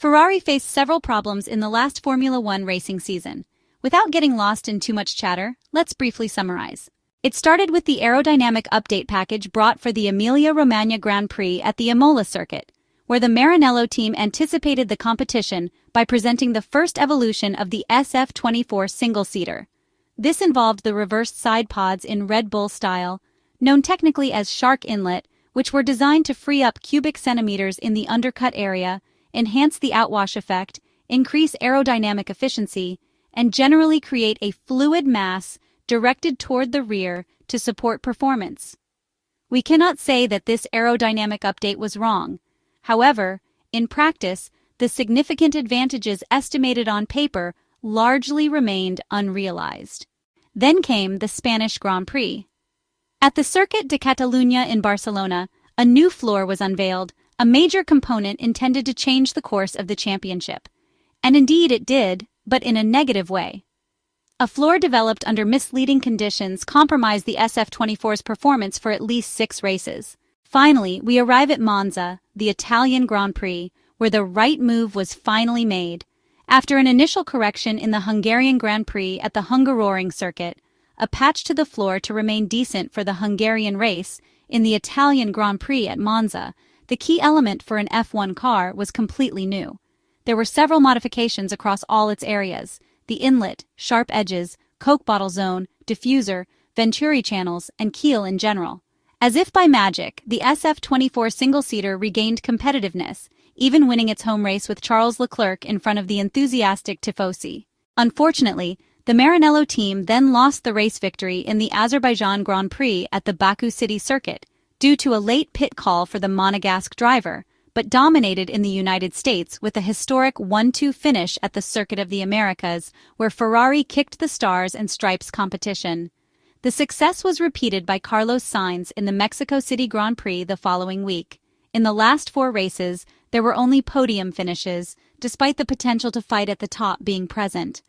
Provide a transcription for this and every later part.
Ferrari faced several problems in the last Formula One racing season. Without getting lost in too much chatter, let's briefly summarize. It started with the aerodynamic update package brought for the Emilia Romagna Grand Prix at the Imola circuit, where the Maranello team anticipated the competition by presenting the first evolution of the SF24 single-seater. This involved the reversed sidepods in Red Bull style, known technically as shark inlet, which were designed to free up cubic centimeters in the undercut area, enhance the outwash effect, increase aerodynamic efficiency, and generally create a fluid mass directed toward the rear to support performance. We cannot say that this aerodynamic update was wrong. However, in practice, the significant advantages estimated on paper largely remained unrealized. Then came the Spanish Grand Prix. At the Circuit de Catalunya in Barcelona, a new floor was unveiled, a major component intended to change the course of the championship. And indeed it did, but in a negative way. A floor developed under misleading conditions compromised the SF24's performance for at least 6 races. Finally, we arrive at Monza, the Italian Grand Prix, where the right move was finally made. After an initial correction in the Hungarian Grand Prix at the Hungaroring circuit, a patch to the floor to remain decent for the Hungarian race, in the Italian Grand Prix at Monza, the key element for an F1 car was completely new. There were several modifications across all its areas: the inlet, sharp edges, Coke bottle zone, diffuser, Venturi channels, and keel in general. As if by magic, the SF24 single-seater regained competitiveness, even winning its home race with Charles Leclerc in front of the enthusiastic tifosi. Unfortunately, the Maranello team then lost the race victory in the Azerbaijan Grand Prix at the Baku City circuit due to a late pit call for the Monegasque driver, but dominated in the United States with a historic 1-2 finish at the Circuit of the Americas, where Ferrari kicked the Stars and Stripes competition. The success was repeated by Carlos Sainz in the Mexico City Grand Prix the following week. In the last 4 races, there were only podium finishes, despite the potential to fight at the top being present.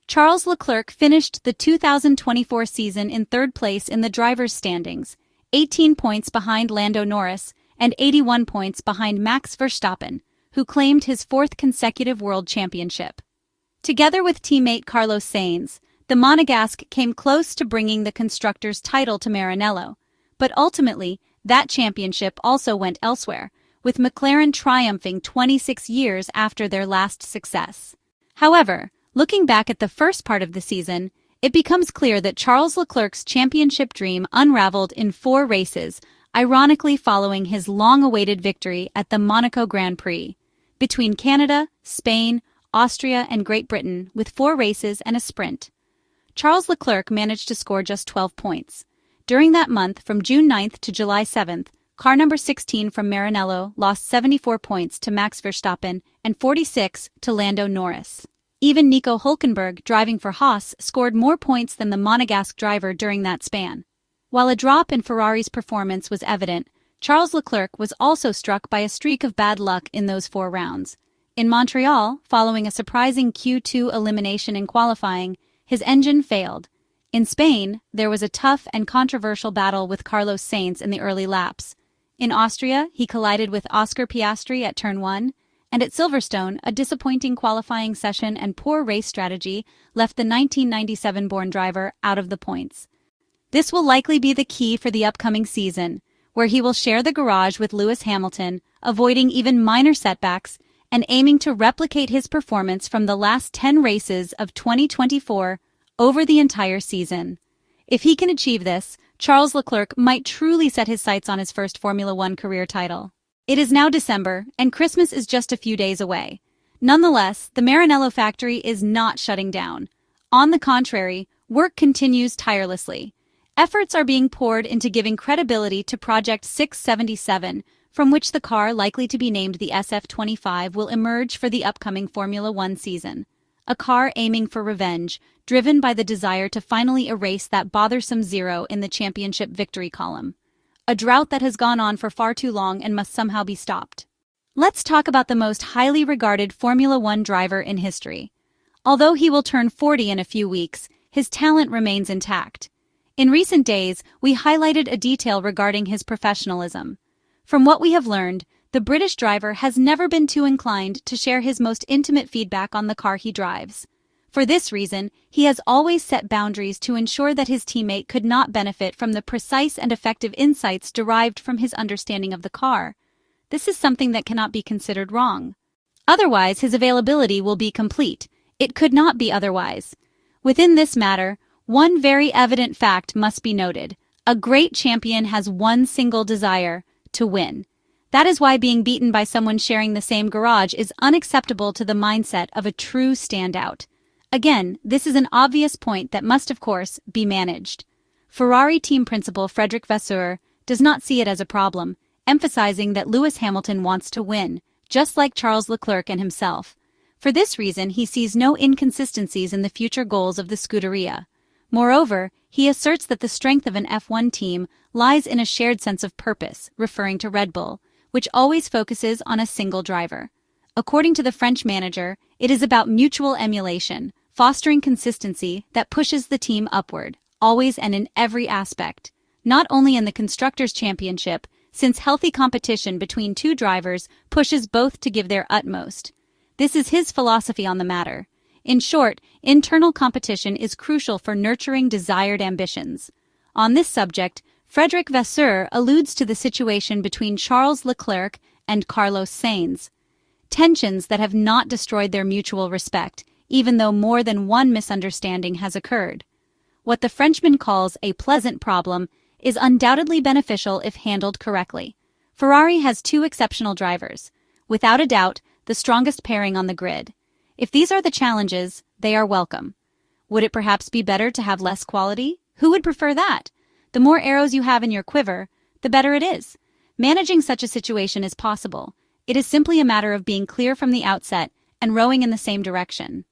Charles Leclerc finished the 2024 season in 3rd place in the drivers' standings, 18 points behind Lando Norris and 81 points behind Max Verstappen, who claimed his 4th consecutive world championship. Together with teammate Carlos Sainz, the Monegasque came close to bringing the constructors' title to Maranello, but ultimately, that championship also went elsewhere, with McLaren triumphing 26 years after their last success. However, looking back at the first part of the season, it becomes clear that Charles Leclerc's championship dream unraveled in 4 races, ironically following his long-awaited victory at the Monaco Grand Prix. Between Canada, Spain, Austria, and Great Britain, with 4 races and a sprint, Charles Leclerc managed to score just 12 points. During that month, from June 9th to July 7th, car number 16 from Maranello lost 74 points to Max Verstappen and 46 to Lando Norris. Even Nico Hülkenberg, driving for Haas, scored more points than the Monegasque driver during that span. While a drop in Ferrari's performance was evident, Charles Leclerc was also struck by a streak of bad luck in those 4 rounds. In Montreal, following a surprising Q2 elimination in qualifying, his engine failed. In Spain, there was a tough and controversial battle with Carlos Sainz in the early laps. In Austria, he collided with Oscar Piastri at Turn 1, and at Silverstone, a disappointing qualifying session and poor race strategy left the 1997-born driver out of the points. This will likely be the key for the upcoming season, where he will share the garage with Lewis Hamilton, avoiding even minor setbacks and aiming to replicate his performance from the last 10 races of 2024 over the entire season. If he can achieve this, Charles Leclerc might truly set his sights on his first Formula One career title. It is now December, and Christmas is just a few days away. Nonetheless, the Maranello factory is not shutting down. On the contrary, work continues tirelessly. Efforts are being poured into giving credibility to Project 677, from which the car likely to be named the SF25 will emerge for the upcoming Formula One season. A car aiming for revenge, driven by the desire to finally erase that bothersome 0 in the championship victory column. A drought that has gone on for far too long and must somehow be stopped. Let's talk about the most highly regarded Formula One driver in history. Although he will turn 40 in a few weeks, his talent remains intact. In recent days, we highlighted a detail regarding his professionalism. From what we have learned, The British driver has never been too inclined to share his most intimate feedback on the car he drives. For this reason, he has always set boundaries to ensure that his teammate could not benefit from the precise and effective insights derived from his understanding of the car. This is something that cannot be considered wrong. Otherwise, his availability will be complete. It could not be otherwise. Within this matter, one very evident fact must be noted. A great champion has one single desire: to win. That is why being beaten by someone sharing the same garage is unacceptable to the mindset of a true standout. Again, this is an obvious point that must, of course, be managed. Ferrari team principal Frédéric Vasseur does not see it as a problem, emphasizing that Lewis Hamilton wants to win, just like Charles Leclerc and himself. For this reason, he sees no inconsistencies in the future goals of the Scuderia. Moreover, he asserts that the strength of an F1 team lies in a shared sense of purpose, referring to Red Bull, which always focuses on a single driver. According to the French manager, it is about mutual emulation, fostering consistency that pushes the team upward, always and in every aspect. Not only in the Constructors' Championship, since healthy competition between two drivers pushes both to give their utmost. This is his philosophy on the matter. In short, internal competition is crucial for nurturing desired ambitions. On this subject, Frédéric Vasseur alludes to the situation between Charles Leclerc and Carlos Sainz. Tensions that have not destroyed their mutual respect, even though more than one misunderstanding has occurred. What the Frenchman calls a pleasant problem is undoubtedly beneficial if handled correctly. Ferrari has two exceptional drivers, without a doubt, the strongest pairing on the grid. If these are the challenges, they are welcome. Would it perhaps be better to have less quality? Who would prefer that? The more arrows you have in your quiver, the better it is. Managing such a situation is possible. It is simply a matter of being clear from the outset and rowing in the same direction.